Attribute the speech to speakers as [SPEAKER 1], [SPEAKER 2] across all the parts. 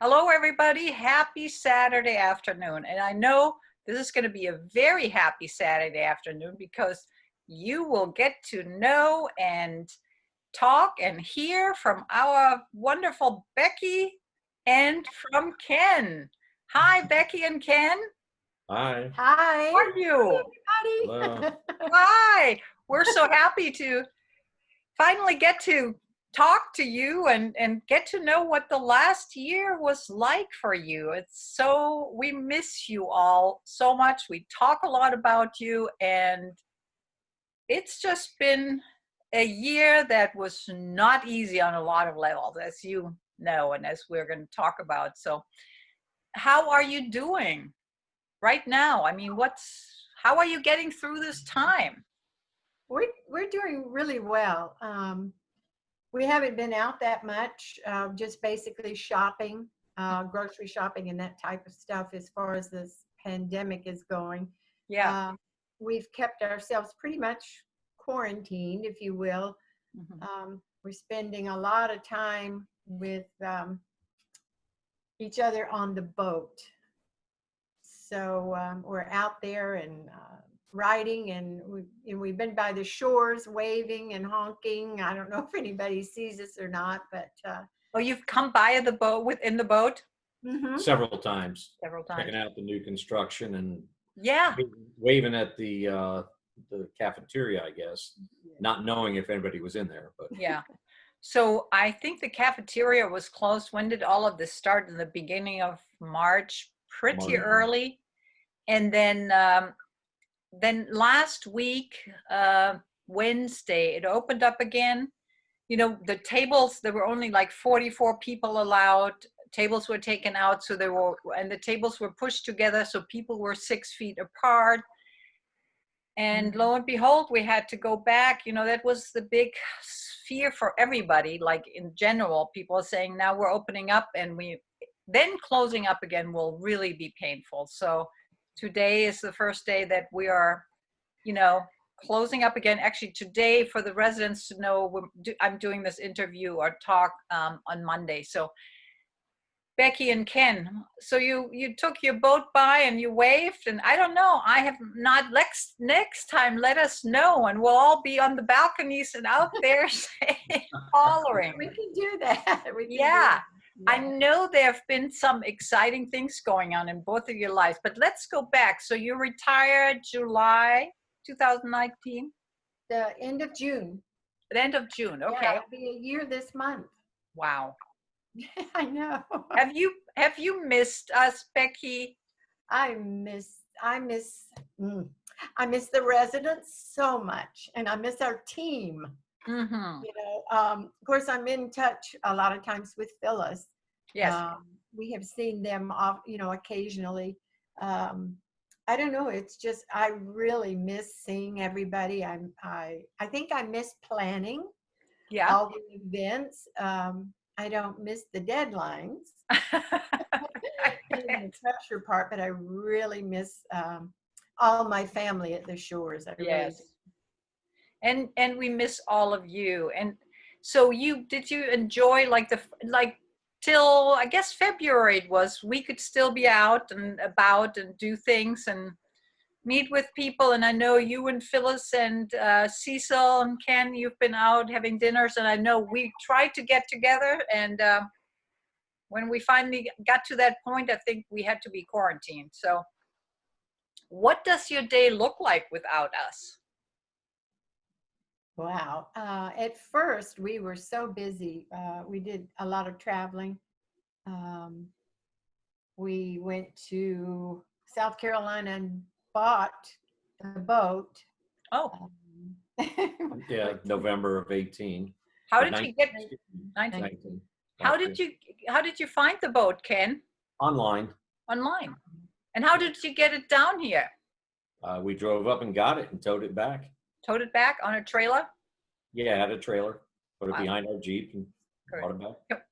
[SPEAKER 1] Hello, everybody. Happy Saturday afternoon. And I know this is going to be a very happy Saturday afternoon because you will get to know and talk and hear from our wonderful Becky and from Ken. Hi, Becky and Ken.
[SPEAKER 2] Hi.
[SPEAKER 3] Hi.
[SPEAKER 1] How are you?
[SPEAKER 3] Hey,
[SPEAKER 2] Hello.
[SPEAKER 3] everybody.
[SPEAKER 1] Hi. We're so happy to finally get to talk to you and get to know what the last year was like for you. It's so, we miss you all so much. We talk a lot about you, and it's just been a year that was not easy on a lot of levels, as you know, and as we're going to talk about. So how are you doing right now? I mean, how are you getting through this time?
[SPEAKER 3] We're doing really well. We haven't been out that much, just basically shopping, grocery shopping and that type of stuff as far as this pandemic is going.
[SPEAKER 1] Yeah.
[SPEAKER 3] We've kept ourselves pretty much quarantined, if you will. We're spending a lot of time with each other on the boat. So we're out there and riding, and we've been by the shores waving and honking. I don't know if anybody sees us or not, but
[SPEAKER 1] Oh, you've come by the boat, within the boat?
[SPEAKER 2] Several times.
[SPEAKER 1] Several times.
[SPEAKER 2] Checking out the new construction and
[SPEAKER 1] Yeah.
[SPEAKER 2] waving at the cafeteria, I guess, not knowing if anybody was in there. But
[SPEAKER 1] Yeah. So I think the cafeteria was closed. When did all of this start? In the beginning of March, pretty
[SPEAKER 2] March.
[SPEAKER 1] early. And then last week, Wednesday, it opened up again. You know, the tables, there were only like 44 people allowed. Tables were taken out, so the tables were pushed together, so people were 6 feet apart. And lo and behold, we had to go back. You know, that was the big fear for everybody. Like in general, people are saying now we're opening up, and then closing up again will really be painful. So today is the first day that we are, closing up again. Actually, today, for the residents to know, I'm doing this interview or talk on Monday. So Becky and Ken, so you took your boat by and you waved, and I don't know, I have not. Next time, let us know, and we'll all be on the balconies and out there hollering.
[SPEAKER 3] we can do that.
[SPEAKER 1] Yeah. I know there have been some exciting things going on in both of your lives, but let's go back. So you retired July 2019?
[SPEAKER 3] The end of June.
[SPEAKER 1] The end of June, okay.
[SPEAKER 3] Yeah, it'll be a year this month.
[SPEAKER 1] Wow.
[SPEAKER 3] I know.
[SPEAKER 1] Have you missed us, Becky?
[SPEAKER 3] I miss the residents so much, and I miss our team. Of course, I'm in touch a lot of times with Phyllis.
[SPEAKER 1] Yes.
[SPEAKER 3] We have seen them off, occasionally. I don't know. It's just, I really miss seeing everybody. I think I miss planning.
[SPEAKER 1] Yeah.
[SPEAKER 3] All the events. I don't miss the deadlines. The pressure part, but I really miss all my family at the shores.
[SPEAKER 1] Yes. Really and we miss all of you. And so did you enjoy till I guess February it was, we could still be out and about and do things and meet with people. And I know you and Phyllis and Cecil and Ken, you've been out having dinners, and I know we tried to get together, and when we finally got to that point, I think we had to be quarantined. So what does your day look like without us?
[SPEAKER 3] Wow. At first, we were so busy. We did a lot of traveling. We went to South Carolina and bought a boat.
[SPEAKER 1] Oh.
[SPEAKER 2] Yeah, November of 18.
[SPEAKER 1] How did you get
[SPEAKER 2] 19?
[SPEAKER 1] How did you find the boat, Ken?
[SPEAKER 2] Online.
[SPEAKER 1] Online. And how did you get it down here?
[SPEAKER 2] We drove up and got it and towed it back.
[SPEAKER 1] Towed it back on a trailer?
[SPEAKER 2] Yeah, I had a trailer. Put it behind our Jeep and brought it back.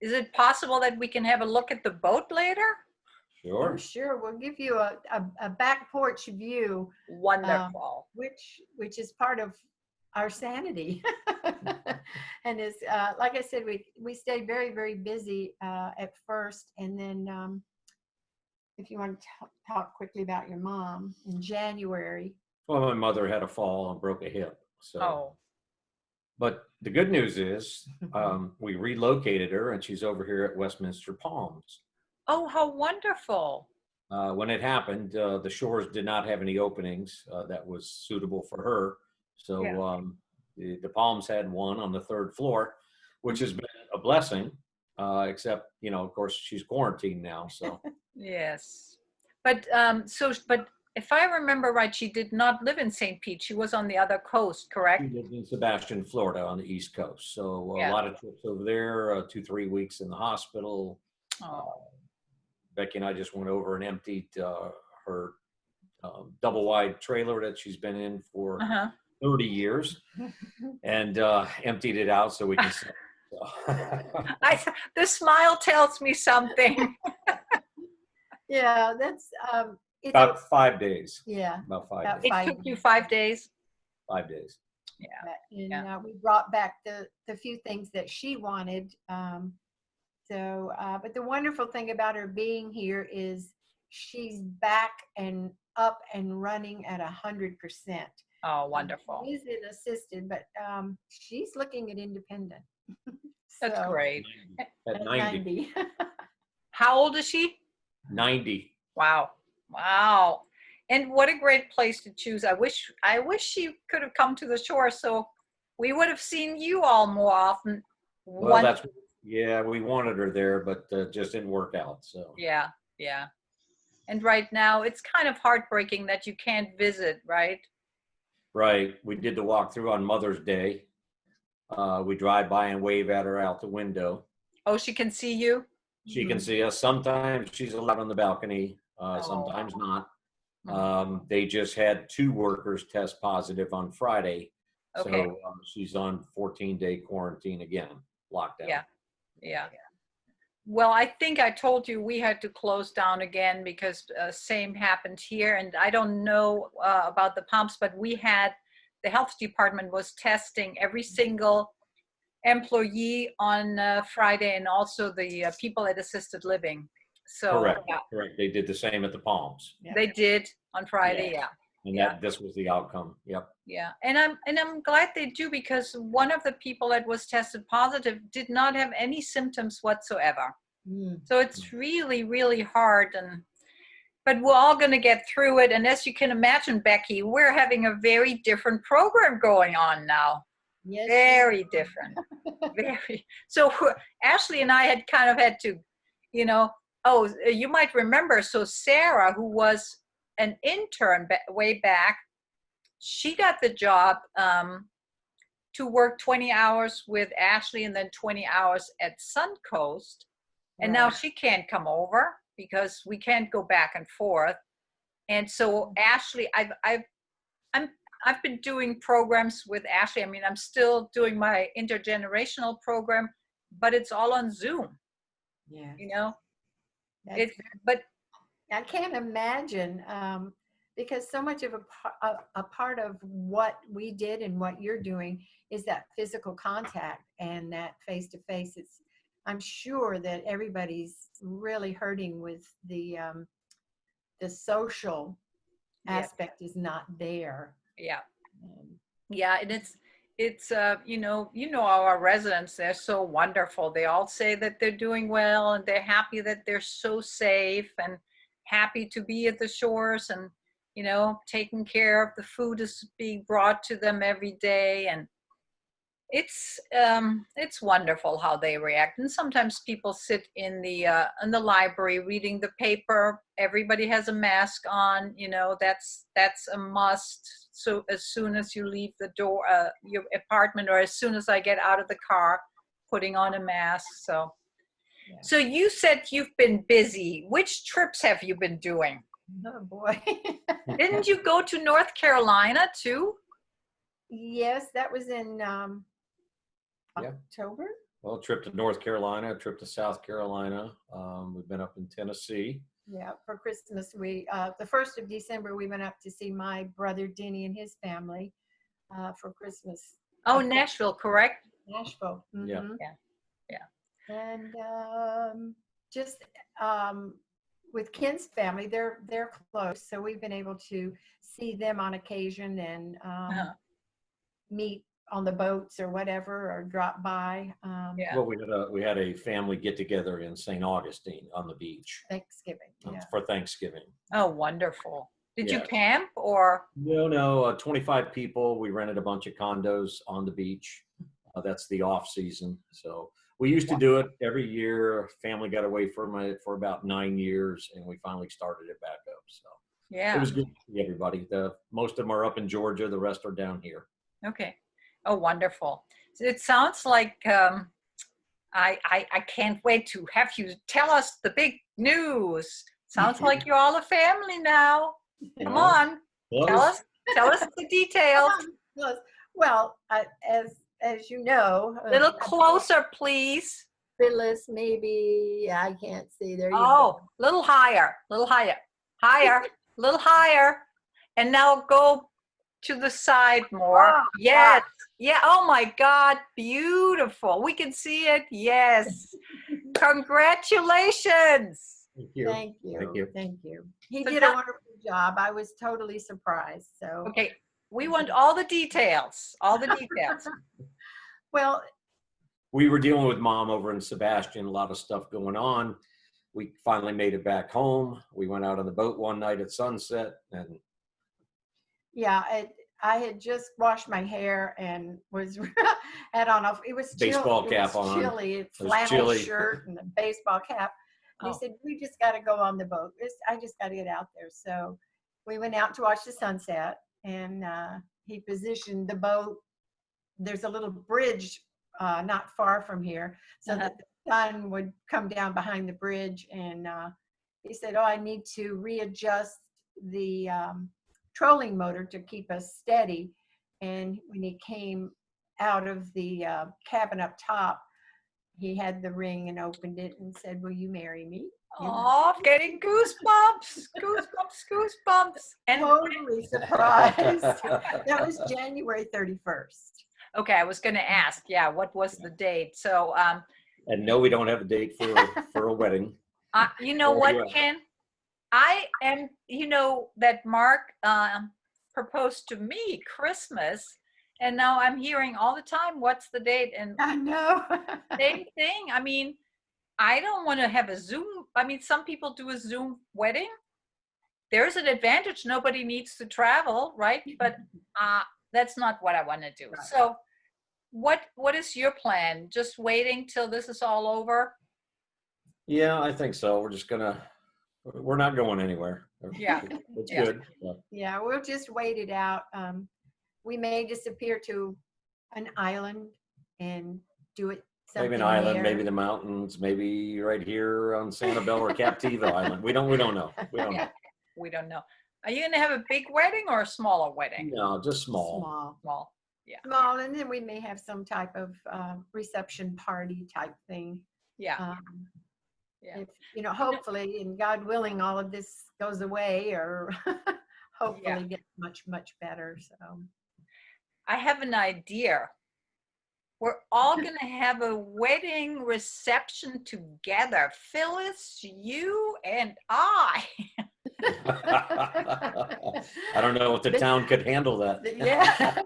[SPEAKER 1] Is it possible that we can have a look at the boat later?
[SPEAKER 2] Sure.
[SPEAKER 3] Oh, sure. We'll give you a back porch view.
[SPEAKER 1] Wonderful.
[SPEAKER 3] Which is part of our sanity. And it's like I said, we stayed very, very busy at first, and then if you want to talk quickly about your mom, in January.
[SPEAKER 2] Well, my mother had a fall and broke a hip. So,
[SPEAKER 1] Oh,
[SPEAKER 2] but the good news is we relocated her, and she's over here at Westminster Palms.
[SPEAKER 1] oh, how wonderful.
[SPEAKER 2] When it happened, the Shores did not have any openings that was suitable for her. So
[SPEAKER 1] Yeah.
[SPEAKER 2] the Palms had one on the 3rd floor, which has been a blessing, except, you know, of course, she's quarantined now. So
[SPEAKER 1] Yes. But but if I remember right, she did not live in St. Pete. She was on the other coast,
[SPEAKER 2] she
[SPEAKER 1] correct?
[SPEAKER 2] lived in Sebastian, Florida on the East Coast. So a
[SPEAKER 1] Yeah.
[SPEAKER 2] lot of trips over there, 2-3 weeks in the hospital.
[SPEAKER 1] Oh,
[SPEAKER 2] Becky and I just went over and emptied her double wide trailer that she's been in for
[SPEAKER 1] uh-huh.
[SPEAKER 2] 30 years and emptied it out so we can sell it. So.
[SPEAKER 1] The smile tells me something.
[SPEAKER 3] Yeah, that's it's
[SPEAKER 2] About 5 days.
[SPEAKER 3] yeah.
[SPEAKER 2] About 5
[SPEAKER 3] About
[SPEAKER 2] days.
[SPEAKER 1] It took you 5 days.
[SPEAKER 2] 5 days.
[SPEAKER 1] Yeah.
[SPEAKER 3] And
[SPEAKER 1] Yeah.
[SPEAKER 3] we brought back the few things that she wanted. But the wonderful thing about her being here is she's back and up and running at 100%.
[SPEAKER 1] Oh, wonderful.
[SPEAKER 3] She is in assisted, but she's looking at independent.
[SPEAKER 1] That's
[SPEAKER 3] So,
[SPEAKER 1] great.
[SPEAKER 2] At 90.
[SPEAKER 1] How old is she?
[SPEAKER 2] 90.
[SPEAKER 1] Wow. Wow. And what a great place to choose. I wish she could have come to the shore so we would have seen you all more often.
[SPEAKER 2] Well, yeah, we wanted her there, but just didn't work out. So
[SPEAKER 1] Yeah, yeah. And right now it's kind of heartbreaking that you can't visit, right?
[SPEAKER 2] right, we did the walkthrough on Mother's Day. We drive by and wave at her out the window.
[SPEAKER 1] Oh, she can see you?
[SPEAKER 2] She can see us. Sometimes she's allowed on the balcony,
[SPEAKER 1] Oh.
[SPEAKER 2] sometimes not.
[SPEAKER 1] Mhm.
[SPEAKER 2] They just had 2 workers test positive on Friday.
[SPEAKER 1] Okay.
[SPEAKER 2] So she's on 14-day quarantine again, lockdown.
[SPEAKER 1] Yeah. Yeah. Well, I think I told you we had to close down again because same happened here. And I don't know about the pumps, but the health department was testing every single employee on Friday and also the people at assisted living. So
[SPEAKER 2] Correct.
[SPEAKER 1] yeah,
[SPEAKER 2] Correct. They did the same at the Palms.
[SPEAKER 1] they did on Friday.
[SPEAKER 2] Yeah.
[SPEAKER 1] Yeah.
[SPEAKER 2] And
[SPEAKER 1] Yeah.
[SPEAKER 2] this was the outcome. Yep.
[SPEAKER 1] Yeah. And I'm glad they do because one of the people that was tested positive did not have any symptoms whatsoever. So it's really, really hard. But we're all going to get through it. And as you can imagine, Becky, we're having a very different program going on now.
[SPEAKER 3] Yes.
[SPEAKER 1] Very different. Very. So Ashley and I had kind of had to, you might remember. So Sarah, who was an intern way back, she got the job to work 20 hours with Ashley and then 20 hours at Suncoast. And now she can't come over because we can't go back and forth. And so Ashley, I've been doing programs with Ashley. I mean, I'm still doing my intergenerational program, but it's all on Zoom.
[SPEAKER 3] Yeah.
[SPEAKER 1] But
[SPEAKER 3] I can't imagine because so much of a part of what we did and what you're doing is that physical contact and that face-to-face. I'm sure that everybody's really hurting with the social aspect is not there.
[SPEAKER 1] Yeah. Yeah. And it's our residents, they're so wonderful. They all say that they're doing well and they're happy that they're so safe and happy to be at the shores and, taking care of the food is being brought to them every day. And it's wonderful how they react. And sometimes people sit in the library reading the paper. Everybody has a mask on, that's a must. So as soon as you leave the door, your apartment, or as soon as I get out of the car, putting on a mask. So you said you've been busy. Which trips have you been doing?
[SPEAKER 3] Oh boy.
[SPEAKER 1] Didn't you go to North Carolina too?
[SPEAKER 3] Yes, that was in October.
[SPEAKER 2] Well, trip to North Carolina, trip to South Carolina. We've been up in Tennessee.
[SPEAKER 3] Yeah, for Christmas, the 1st of December, we went up to see my brother Denny and his family. for Christmas.
[SPEAKER 1] Oh,
[SPEAKER 3] Okay.
[SPEAKER 1] Nashville, correct?
[SPEAKER 3] Nashville.
[SPEAKER 2] Yeah.
[SPEAKER 3] Mhm.
[SPEAKER 1] Yeah.
[SPEAKER 3] And just with Ken's family, they're close, so we've been able to see them on occasion and
[SPEAKER 1] Uh-huh.
[SPEAKER 3] meet on the boats or whatever, or drop by.
[SPEAKER 1] Yeah.
[SPEAKER 2] Well, we had a family get together in St. Augustine on the beach
[SPEAKER 3] Thanksgiving. Yeah.
[SPEAKER 2] for Thanksgiving.
[SPEAKER 1] Oh, wonderful. Did you
[SPEAKER 2] Yeah.
[SPEAKER 1] camp or?
[SPEAKER 2] No, 25 people. We rented a bunch of condos on the beach. That's the off season. So we used to do it every year. Family got away from it for about 9 years, and we finally started it back up. So it
[SPEAKER 1] Yeah.
[SPEAKER 2] was good to see everybody. Most of them are up in Georgia. The rest are down here.
[SPEAKER 1] Okay. Oh, wonderful. So it sounds like I can't wait to have you tell us the big news. Sounds like you're all a family now. Come
[SPEAKER 2] Well,
[SPEAKER 1] on,
[SPEAKER 2] close.
[SPEAKER 1] tell us the details.
[SPEAKER 3] Well, as you know,
[SPEAKER 1] A little closer, please.
[SPEAKER 3] Phyllis, maybe I can't see. There you
[SPEAKER 1] Oh,
[SPEAKER 3] go.
[SPEAKER 1] little higher, higher, little higher. And now go to the side more.
[SPEAKER 3] Oh,
[SPEAKER 1] Yes. Yeah. Oh my God. Beautiful. We can see it. Yes. Congratulations.
[SPEAKER 2] Thank you.
[SPEAKER 3] Thank you.
[SPEAKER 2] Thank you.
[SPEAKER 3] Thank you. He
[SPEAKER 1] So
[SPEAKER 3] did
[SPEAKER 1] now-
[SPEAKER 3] a wonderful job. I was totally surprised. So,
[SPEAKER 1] Okay. We want all the details. All the details.
[SPEAKER 3] well,
[SPEAKER 2] We were dealing with Mom over in Sebastian, a lot of stuff going on. We finally made it back home. We went out on the boat one night at sunset, and
[SPEAKER 3] yeah, I had just washed my hair and was had on it was
[SPEAKER 2] Baseball
[SPEAKER 3] chill,
[SPEAKER 2] cap
[SPEAKER 3] it was
[SPEAKER 2] on.
[SPEAKER 3] chilly,
[SPEAKER 2] It was
[SPEAKER 3] flannel
[SPEAKER 2] chilly.
[SPEAKER 3] shirt and a baseball cap. And
[SPEAKER 1] Oh.
[SPEAKER 3] he said, "We just got to go on the boat. I just got to get out there." So we went out to watch the sunset, and he positioned the boat. There's a little bridge not far from here, so
[SPEAKER 1] Uh-huh.
[SPEAKER 3] that the sun would come down behind the bridge. And he said, "Oh, I need to readjust the trolling motor to keep us steady." And when he came out of the cabin up top, he had the ring and opened it and said, "Will you marry me?"
[SPEAKER 1] Oh, getting goosebumps, goosebumps. And
[SPEAKER 3] Totally surprised. That was January 31st.
[SPEAKER 1] okay, I was going to ask, yeah, what was the date? So,
[SPEAKER 2] and no, we don't have a date for a wedding.
[SPEAKER 1] you know
[SPEAKER 2] Where are
[SPEAKER 1] what,
[SPEAKER 2] you at?
[SPEAKER 1] Ken? I am, that Mark proposed to me Christmas, and now I'm hearing all the time, what's the date? And
[SPEAKER 3] I know.
[SPEAKER 1] same thing. I mean, I don't want to have a Zoom. I mean, some people do a Zoom wedding. There's an advantage. Nobody needs to travel, right? But that's not what I want to do.
[SPEAKER 3] Right.
[SPEAKER 1] So what is your plan? Just waiting till this is all over?
[SPEAKER 2] Yeah, I think so. We're not going anywhere.
[SPEAKER 1] Yeah.
[SPEAKER 2] It's
[SPEAKER 1] Yeah.
[SPEAKER 2] good. Yeah.
[SPEAKER 3] Yeah, we'll just wait it out. We may disappear to an island and do it something
[SPEAKER 2] Maybe an island,
[SPEAKER 3] there.
[SPEAKER 2] maybe the mountains, maybe right here on Sanibel or Captiva Island. We don't know. We don't know.
[SPEAKER 1] We don't know. Are you going to have a big wedding or a smaller wedding?
[SPEAKER 2] No, just small.
[SPEAKER 3] Small.
[SPEAKER 1] Small.
[SPEAKER 3] And then we may have some type of reception party type thing.
[SPEAKER 1] Yeah. Yeah.
[SPEAKER 3] If, hopefully, and God willing, all of this goes away, or hopefully gets much, much better. So
[SPEAKER 1] I have an idea. We're all going to have a wedding reception together. Phyllis, you and I.
[SPEAKER 2] I don't know if the town could handle that.
[SPEAKER 3] Yeah.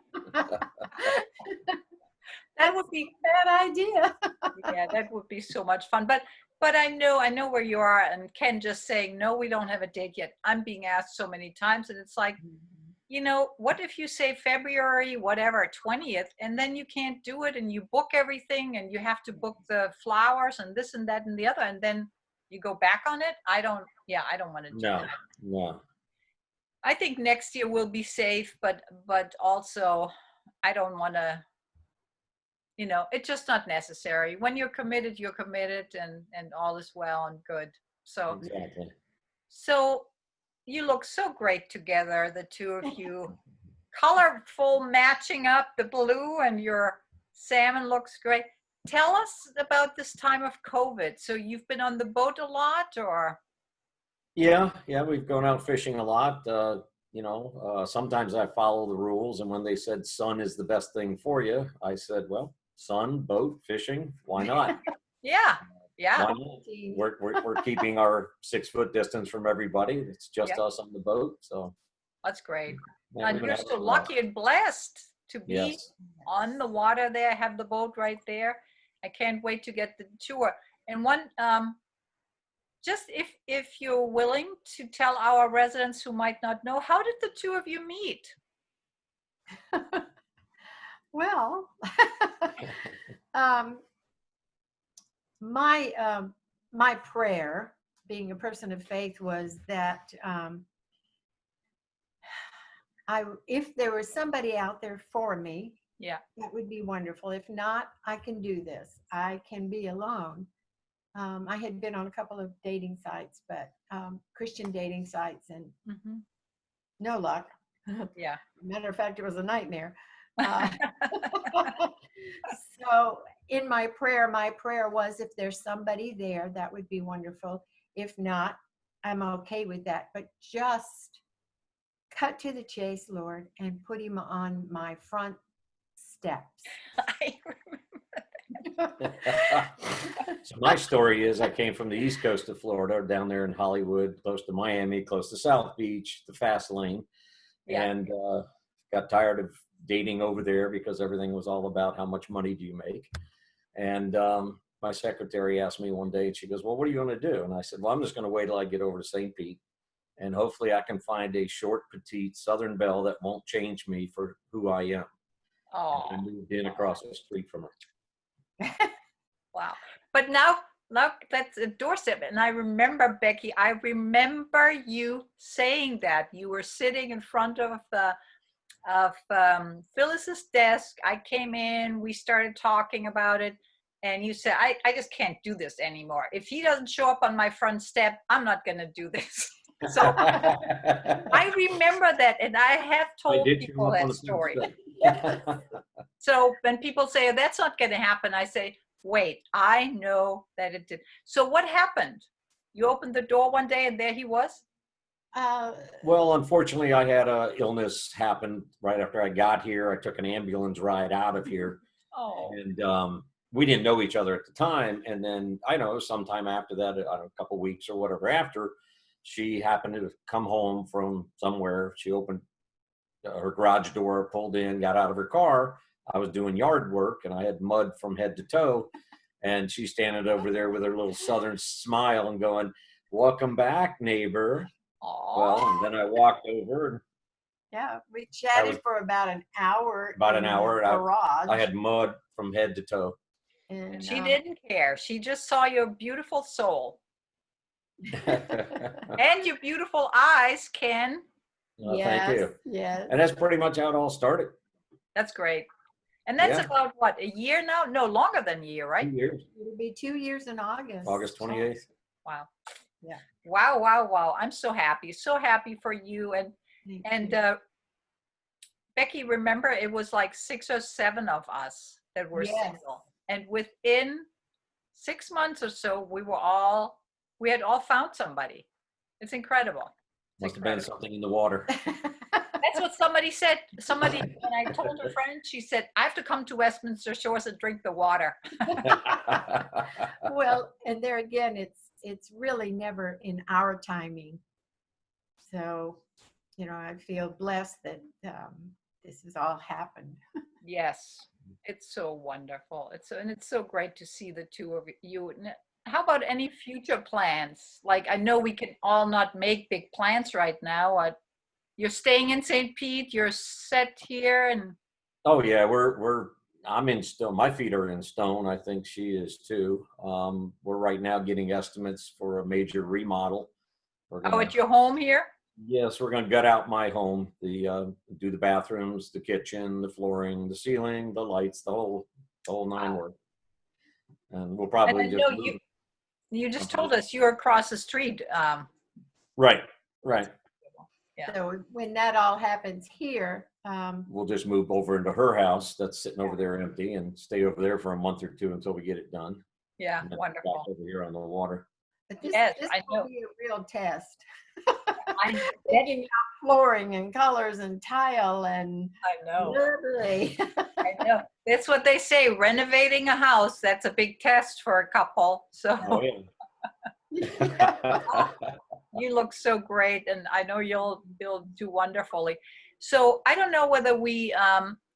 [SPEAKER 1] That would be
[SPEAKER 3] Bad idea.
[SPEAKER 1] yeah, that would be so much fun. But I know where you are, and Ken just saying, no, we don't have a date yet. I'm being asked so many times, and it's like, what if you say February, whatever, 20th, and then you can't do it, and you book everything, and you have to book the flowers and this and that and the other, and then you go back on it? I don't want to do that.
[SPEAKER 2] No.
[SPEAKER 1] I think next year we'll be safe, but also I don't want to, it's just not necessary. When you're committed, and all is well and good. So,
[SPEAKER 2] Exactly.
[SPEAKER 1] so you look so great together, the two of you. Colorful, matching up, the blue and your salmon looks great. Tell us about this time of COVID. So you've been on the boat a lot, or?
[SPEAKER 2] Yeah, we've gone out fishing a lot. you know, sometimes I follow the rules. And when they said sun is the best thing for you, I said, well, sun, boat, fishing, why not?
[SPEAKER 1] Yeah. Yeah.
[SPEAKER 2] Why not? We're keeping our 6 foot distance from everybody. It's just
[SPEAKER 1] Yeah.
[SPEAKER 2] us on the boat. So
[SPEAKER 1] That's great.
[SPEAKER 2] yeah,
[SPEAKER 1] And
[SPEAKER 2] we've been
[SPEAKER 1] you're
[SPEAKER 2] having
[SPEAKER 1] so
[SPEAKER 2] a lot.
[SPEAKER 1] lucky and blessed to be
[SPEAKER 2] Yes.
[SPEAKER 1] on the water there, have the boat right there. I can't wait to get the tour. And one, just if you're willing to tell our residents who might not know, how did the two of you meet?
[SPEAKER 3] Well, um, my prayer, being a person of faith, was that if there was somebody out there for me,
[SPEAKER 1] Yeah.
[SPEAKER 3] that would be wonderful. If not, I can do this. I can be alone. I had been on a couple of dating sites, but Christian dating sites, and
[SPEAKER 1] Mm-hmm.
[SPEAKER 3] no luck.
[SPEAKER 1] Yeah.
[SPEAKER 3] Matter of fact, it was a nightmare. So in my prayer was, if there's somebody there, that would be wonderful. If not, I'm okay with that. But just cut to the chase, Lord, and put him on my front steps.
[SPEAKER 1] I
[SPEAKER 2] So my story is I came from the east coast of Florida, down there in Hollywood, close to Miami, close to South Beach, the fast lane,
[SPEAKER 1] Yeah.
[SPEAKER 2] and got tired of dating over there because everything was all about how much money do you make. And my secretary asked me one day, and she goes, well, what are you going to do? And I said, well, I'm just going to wait till I get over to St. Pete, and hopefully I can find a short, petite Southern belle that won't change me for who I am.
[SPEAKER 1] Oh,
[SPEAKER 2] And I moved in across the street from her.
[SPEAKER 1] wow. But now that's a doorstep. And I remember, Becky, I remember you saying that. You were sitting in front of Phyllis's desk. I came in, we started talking about it, and you said, I just can't do this anymore. If he doesn't show up on my front step, I'm not going to do this. So I remember that, and I have told people that story. So when people say, that's not going to happen, I say, wait, I know that it did. So what happened? You opened the door one day and there he was?
[SPEAKER 2] Well, unfortunately, I had an illness happen right after I got here. I took an ambulance ride out of here.
[SPEAKER 1] Oh.
[SPEAKER 2] And we didn't know each other at the time. And then I know sometime after that, I don't know, a couple of weeks or whatever after, she happened to come home from somewhere. She opened her garage door, pulled in, got out of her car. I was doing yard work and I had mud from head to toe. And she's standing over there with her little Southern smile and going, welcome back, neighbor.
[SPEAKER 1] Aww.
[SPEAKER 2] Well, and then I walked over and
[SPEAKER 3] yeah, we chatted for about an hour.
[SPEAKER 2] About an hour.
[SPEAKER 3] Garage.
[SPEAKER 2] I had mud from head to toe.
[SPEAKER 3] And
[SPEAKER 1] she didn't care. She just saw your beautiful soul. And your beautiful eyes, Ken.
[SPEAKER 3] Yes,
[SPEAKER 2] thank you.
[SPEAKER 3] Yes.
[SPEAKER 2] And that's pretty much how it all started.
[SPEAKER 1] That's great. And that's
[SPEAKER 2] Yeah.
[SPEAKER 1] about what, a year now? No, longer than a year, right?
[SPEAKER 2] 2 years.
[SPEAKER 3] It'll be 2 years in August.
[SPEAKER 2] August 28th.
[SPEAKER 1] Wow.
[SPEAKER 3] Yeah.
[SPEAKER 1] Wow, wow, wow. I'm so happy for you. And Becky, remember, it was like 6 or 7 of us that were single. And within 6 months or so, we had all found somebody. It's incredible.
[SPEAKER 2] Must have been something in the water.
[SPEAKER 1] That's what somebody said. Somebody, when I told a friend, she said, I have to come to Westminster Shores and drink the water.
[SPEAKER 3] Well, and there again, it's really never in our timing. So, I feel blessed that this has all happened.
[SPEAKER 1] Yes, it's so wonderful. It's so great to see the two of you. How about any future plans? Like, I know we can all not make big plans right now. You're staying in St. Pete. You're set here, and
[SPEAKER 2] oh yeah, I'm in stone. My feet are in stone. I think she is too. We're right now getting estimates for a major remodel.
[SPEAKER 1] At your home here?
[SPEAKER 2] Yes, we're going to gut out my home. Do the bathrooms, the kitchen, the flooring, the ceiling, the lights, the whole 9 work. And we'll probably
[SPEAKER 1] and I know you just told us you're across the street.
[SPEAKER 2] Right.
[SPEAKER 1] Yeah.
[SPEAKER 3] So when that all happens here,
[SPEAKER 2] we'll just move over into her house that's sitting over there empty and stay over there for a month or 2 until we get it done.
[SPEAKER 1] Yeah, wonderful.
[SPEAKER 2] Over here on the water.
[SPEAKER 3] But this,
[SPEAKER 1] Yes,
[SPEAKER 3] this
[SPEAKER 1] I
[SPEAKER 3] will
[SPEAKER 1] know.
[SPEAKER 3] be a real test.
[SPEAKER 1] I
[SPEAKER 3] Picking out flooring and colors and tile and
[SPEAKER 1] know.
[SPEAKER 3] literally.
[SPEAKER 1] I know. That's what they say. Renovating a house, that's a big test for a couple. So
[SPEAKER 2] Oh, yeah.
[SPEAKER 1] you look so great, and I know you'll do wonderfully. So I don't know whether we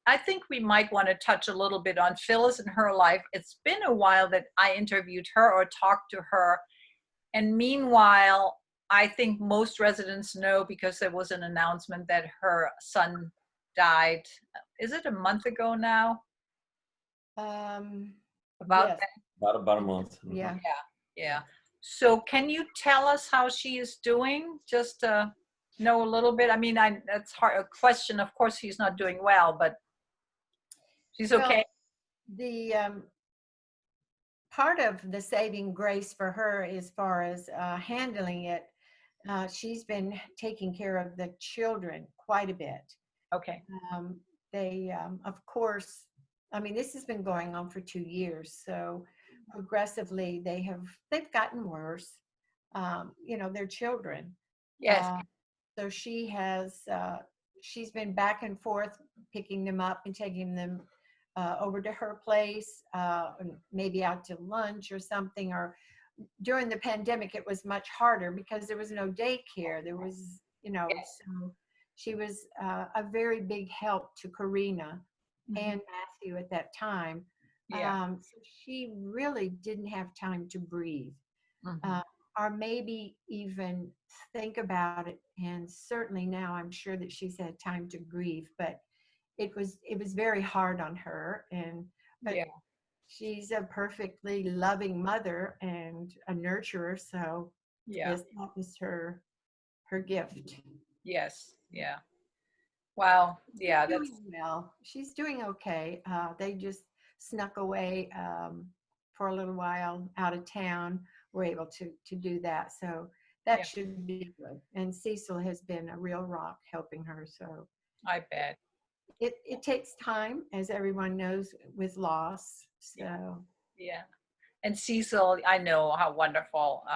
[SPEAKER 1] I think we might want to touch a little bit on Phyllis and her life. It's been a while that I interviewed her or talked to her. And meanwhile, I think most residents know because there was an announcement that her son died. Is it a month ago now? About
[SPEAKER 3] Yes.
[SPEAKER 1] that?
[SPEAKER 2] About a month.
[SPEAKER 3] Yeah.
[SPEAKER 1] Yeah. So can you tell us how she is doing? Just to know a little bit. I mean, that's hard, a question. Of course, she's not doing well, but she's
[SPEAKER 3] Well,
[SPEAKER 1] okay.
[SPEAKER 3] the part of the saving grace for her as far as handling it, she's been taking care of the children quite a bit.
[SPEAKER 1] Okay.
[SPEAKER 3] They, of course, I mean, this has been going on for 2 years, so progressively they've gotten worse. You know, they're children.
[SPEAKER 1] Yes.
[SPEAKER 3] So she's been back and forth picking them up and taking them over to her place, maybe out to lunch or something. Or during the pandemic, it was much harder because there was no daycare. There was, you know,
[SPEAKER 1] Yes.
[SPEAKER 3] so she was a very big help to Karina and Matthew at that time.
[SPEAKER 1] Yeah.
[SPEAKER 3] So she really didn't have time to breathe.
[SPEAKER 1] Mhm.
[SPEAKER 3] Or maybe even think about it. And certainly now I'm sure that she's had time to grieve, but it was very hard on her. But
[SPEAKER 1] Yeah.
[SPEAKER 3] she's a perfectly loving mother and a nurturer. So
[SPEAKER 1] Yeah.
[SPEAKER 3] yes, that was her gift.
[SPEAKER 1] Yes. Yeah. Wow. Yeah.
[SPEAKER 3] She's
[SPEAKER 1] That's
[SPEAKER 3] doing well. She's doing okay. They just snuck away for a little while out of town. We're able to do that, so that
[SPEAKER 1] Yeah.
[SPEAKER 3] should be good. And Cecil has been a real rock helping her. So
[SPEAKER 1] I bet.
[SPEAKER 3] it takes time, as everyone knows, with loss.
[SPEAKER 1] Yeah.
[SPEAKER 3] So
[SPEAKER 1] Yeah. And Cecil, I know how wonderful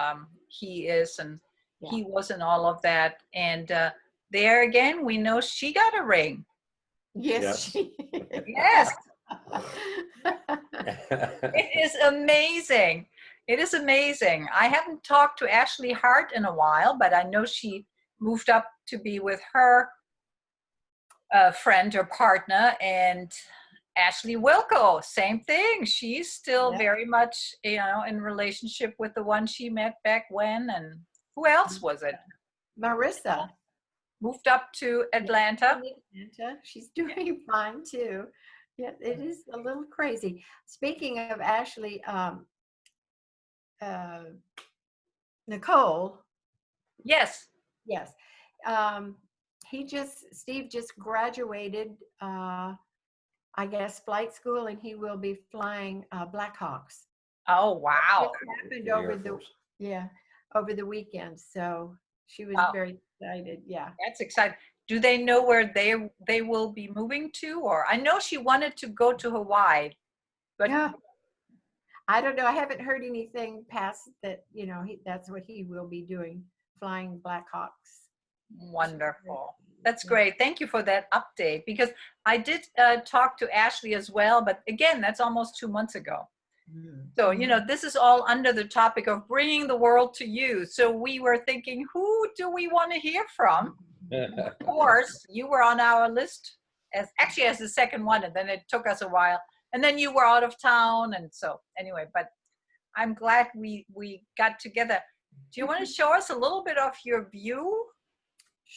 [SPEAKER 1] he is, and
[SPEAKER 3] yeah.
[SPEAKER 1] he was in all of that. And there again, we know she got a ring.
[SPEAKER 3] Yes,
[SPEAKER 2] Yes.
[SPEAKER 3] she.
[SPEAKER 1] Yes. It is amazing. It is amazing. I haven't talked to Ashley Hart in a while, but I know she moved up to be with her friend or partner. And Ashley Wilco, same thing. She's still
[SPEAKER 3] Yeah.
[SPEAKER 1] very much, you know, in relationship with the one she met back when. And who else was it?
[SPEAKER 3] Marissa.
[SPEAKER 1] Moved up to Atlanta.
[SPEAKER 3] Atlanta. She's doing fine too. Yeah, it is a little crazy. Speaking of Ashley, Nicole,
[SPEAKER 1] Yes.
[SPEAKER 3] yes, Steve just graduated, I guess, flight school, and he will be flying Blackhawks.
[SPEAKER 1] Oh, wow.
[SPEAKER 3] It happened
[SPEAKER 2] The
[SPEAKER 3] over
[SPEAKER 2] Air
[SPEAKER 3] the
[SPEAKER 2] Force.
[SPEAKER 3] over the weekend, so she was
[SPEAKER 1] Wow.
[SPEAKER 3] very excited. Yeah.
[SPEAKER 1] That's exciting. Do they know where they will be moving to? Or I know she wanted to go to Hawaii, but
[SPEAKER 3] Yeah. I don't know. I haven't heard anything past that, you know, that's what he will be doing, flying Blackhawks.
[SPEAKER 1] wonderful. That's great. Thank you for that update, because I did talk to Ashley as well, but again, that's almost 2 months ago. So, you know, this is all under the topic of bringing the world to you. So we were thinking, who do we want to hear from? Of course, you were on our list as the second one, and then it took us a while. And then you were out of town. And so anyway, but I'm glad we got together. Do you want to show us a little bit of your view?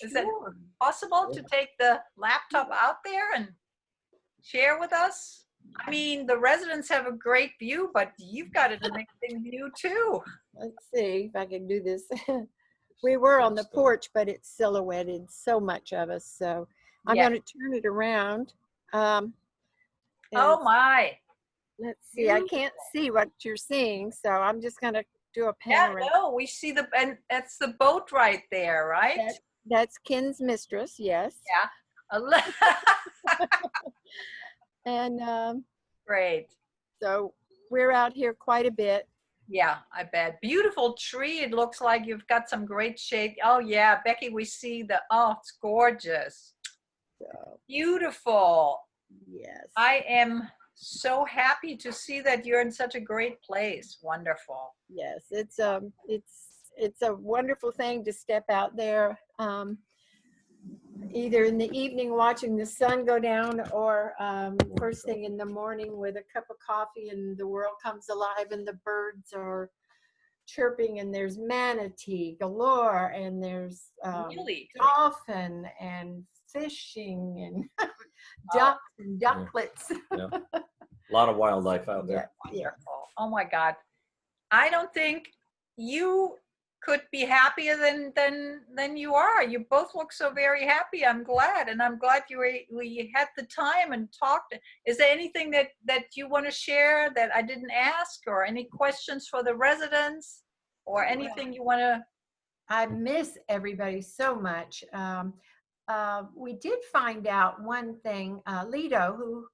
[SPEAKER 1] Is that
[SPEAKER 3] Sure.
[SPEAKER 1] possible to take the laptop out there and share with us? I mean, the residents have a great view, but you've got an amazing view too.
[SPEAKER 3] Let's see if I can do this. We were on the porch, but it's silhouetted, so much of us. So I'm
[SPEAKER 1] Yeah.
[SPEAKER 3] going to turn it around.
[SPEAKER 1] Oh my.
[SPEAKER 3] Let's see. I can't see what you're seeing, so I'm just going to do a
[SPEAKER 1] Yeah,
[SPEAKER 3] panorama.
[SPEAKER 1] no, we see and that's the boat right there, right?
[SPEAKER 3] That's Ken's mistress, yes.
[SPEAKER 1] Yeah.
[SPEAKER 3] And
[SPEAKER 1] Great.
[SPEAKER 3] so we're out here quite a bit.
[SPEAKER 1] Yeah, I bet. Beautiful tree. It looks like you've got some great shade. Oh yeah, Becky, we see it's gorgeous.
[SPEAKER 3] So,
[SPEAKER 1] Beautiful.
[SPEAKER 3] yes.
[SPEAKER 1] I am so happy to see that you're in such a great place. Wonderful.
[SPEAKER 3] Yes, it's a wonderful thing to step out there, either in the evening watching the sun go down, or first thing in the morning with a cup of coffee, and the world comes alive, and the birds are chirping, and there's manatee galore, and there's
[SPEAKER 1] Really?
[SPEAKER 3] dolphin and fishing and
[SPEAKER 1] Oh,
[SPEAKER 3] ducks and ducklets.
[SPEAKER 2] Yeah. A lot of wildlife out there.
[SPEAKER 3] Yeah.
[SPEAKER 1] wonderful. Oh my God. I don't think you could be happier than you are. You both look so very happy. I'm glad, and I'm glad we had the time and talked. Is there anything that you want to share that I didn't ask, or any questions for the residents, or anything you want to?
[SPEAKER 3] I miss everybody so much. We did find out one thing. Lido, who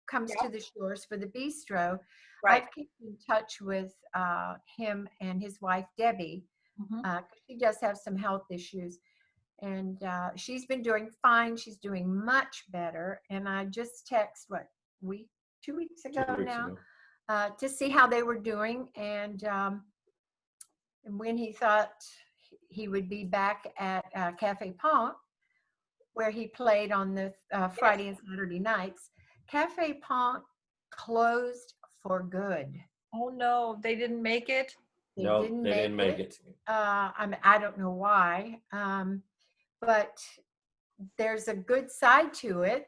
[SPEAKER 3] comes
[SPEAKER 1] Yeah.
[SPEAKER 3] to the shores for the bistro,
[SPEAKER 1] Right.
[SPEAKER 3] I've kept in touch with him and his wife, Debbie.
[SPEAKER 1] Mhm.
[SPEAKER 3] 'Cause she does have some health issues. And she's been doing fine. She's doing much better. And I just text, week, 2 weeks ago
[SPEAKER 2] 2 weeks
[SPEAKER 3] now,
[SPEAKER 2] ago.
[SPEAKER 3] to see how they were doing. And when he thought he would be back at Cafe Pont, where he played on the Friday and Saturday nights, Cafe Pont closed for good.
[SPEAKER 1] Oh no, they didn't make it.
[SPEAKER 3] They
[SPEAKER 2] No,
[SPEAKER 3] didn't
[SPEAKER 2] they didn't make it.
[SPEAKER 3] I don't know why, but there's a good side to it.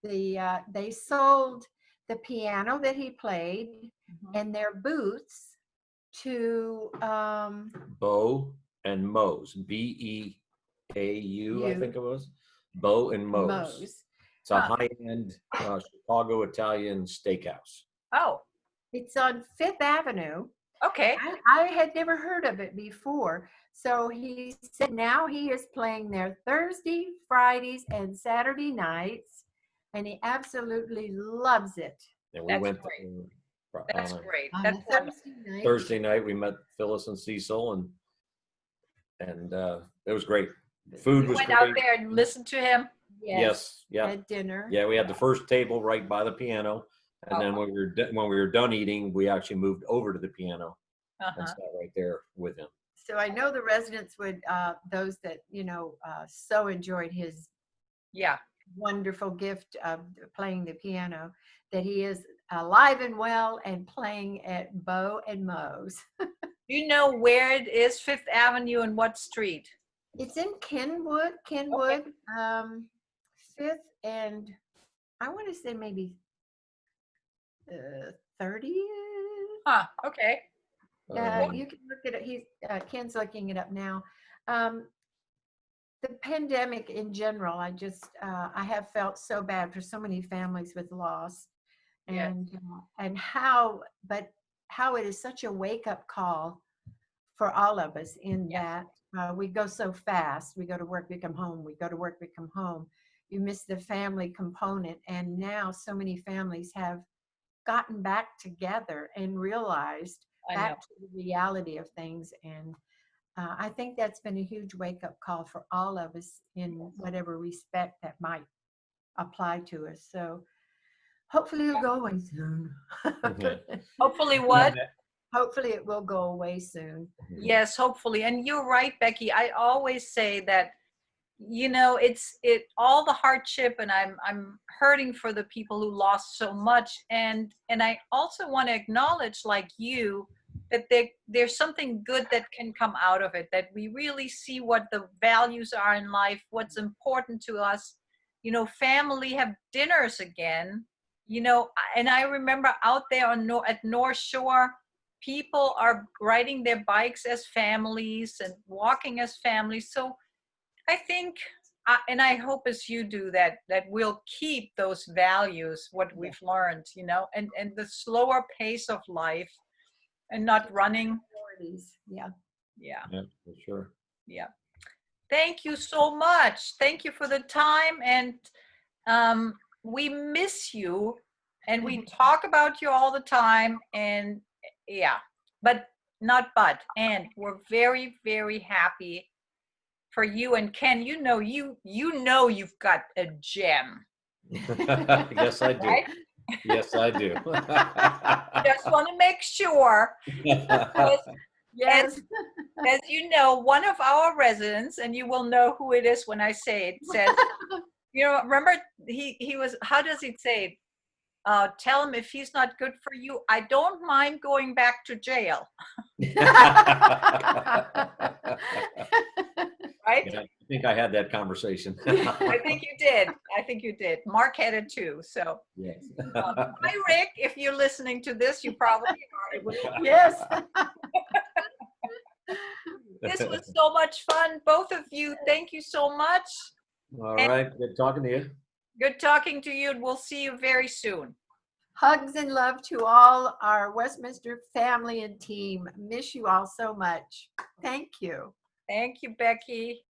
[SPEAKER 3] They sold the piano that he played
[SPEAKER 1] Mhm.
[SPEAKER 3] and their booths to
[SPEAKER 2] Bo and Moe's, Beau, I
[SPEAKER 3] you,
[SPEAKER 2] think it was. Bo and Moe's.
[SPEAKER 3] Moe's.
[SPEAKER 2] It's a
[SPEAKER 1] Huh.
[SPEAKER 2] high-end Chicago Italian steakhouse.
[SPEAKER 1] Oh,
[SPEAKER 3] It's on Fifth Avenue.
[SPEAKER 1] okay.
[SPEAKER 3] I had never heard of it before. So he said now he is playing there Thursday, Fridays, and Saturday nights, and he absolutely loves it.
[SPEAKER 2] And we
[SPEAKER 1] That's
[SPEAKER 2] went
[SPEAKER 1] great.
[SPEAKER 2] on
[SPEAKER 1] That's
[SPEAKER 2] a
[SPEAKER 1] great.
[SPEAKER 3] On
[SPEAKER 1] That's
[SPEAKER 3] a
[SPEAKER 1] wonderful.
[SPEAKER 3] Thursday night.
[SPEAKER 2] Thursday night. We met Phyllis and Cecil, and it was great. Food
[SPEAKER 1] You
[SPEAKER 2] was
[SPEAKER 1] went out
[SPEAKER 2] great.
[SPEAKER 1] there and listened to him.
[SPEAKER 2] Yes, yeah,
[SPEAKER 3] At dinner.
[SPEAKER 2] yeah. We had the first table right by the piano, and then when we were done eating, we actually moved over to the piano and
[SPEAKER 1] Uh-huh.
[SPEAKER 2] sat right there with him.
[SPEAKER 3] So I know the residents would, those that, so enjoyed his
[SPEAKER 1] Yeah.
[SPEAKER 3] wonderful gift of playing the piano, that he is alive and well and playing at Bo and Moe's.
[SPEAKER 1] Do you know where it is, Fifth Avenue, and what street?
[SPEAKER 3] It's in Kenwood, Fifth and I want to say maybe 30th.
[SPEAKER 1] Huh. Okay.
[SPEAKER 3] You can look it up. Ken's looking it up now. The pandemic in general, I have felt so bad for so many families with loss,
[SPEAKER 1] Yes.
[SPEAKER 3] and how it is such a wake up call for all of us, in
[SPEAKER 1] Yes.
[SPEAKER 3] that we go so fast. We go to work, we come home. We go to work, we come home. You miss the family component, and now so many families have gotten back together and realized
[SPEAKER 1] I know.
[SPEAKER 3] back to the reality of things. And I think that's been a huge wake up call for all of us in whatever respect that might apply to us. So hopefully it'll go away soon.
[SPEAKER 1] Hopefully what?
[SPEAKER 3] Hopefully it will go away soon.
[SPEAKER 1] Yes, hopefully. And you're right, Becky. I always say that, it's all the hardship, and I'm hurting for the people who lost so much. And I also want to acknowledge, like you, that there's something good that can come out of it, that we really see what the values are in life, what's important to us. Family have dinners again, and I remember out there at North Shore, people are riding their bikes as families and walking as families. So I think, and I hope as you do, that we'll keep those values, what we've learned, and the slower pace of life, and not running.
[SPEAKER 3] Yeah.
[SPEAKER 1] Yeah.
[SPEAKER 2] Yeah, for sure.
[SPEAKER 1] Yeah. Thank you so much. Thank you for the time. And we miss you, and we talk about you all the time. And yeah, And we're very, very happy for you. And Ken, you know you've got a gem.
[SPEAKER 2] Yes, I do.
[SPEAKER 1] Right?
[SPEAKER 2] Yes, I do.
[SPEAKER 1] Just want to make sure.
[SPEAKER 3] Yes.
[SPEAKER 1] As you know, one of our residents, and you will know who it is when I say it, says, remember he was, how does he say it? Tell him if he's not good for you, I don't mind going back to jail. Right?
[SPEAKER 2] Yeah, I think I had that conversation.
[SPEAKER 1] I think you did. Mark had it too. So,
[SPEAKER 2] Yes.
[SPEAKER 1] hi, Rick. If you're listening to this, you probably are.
[SPEAKER 3] Yes.
[SPEAKER 1] This was so much fun. Both of you, thank you so much.
[SPEAKER 2] All right. Good talking to you.
[SPEAKER 1] Good talking to you, and we'll see you very soon.
[SPEAKER 3] Hugs and love to all our Westminster family and team. Miss you all so much. Thank you.
[SPEAKER 1] Thank you, Becky.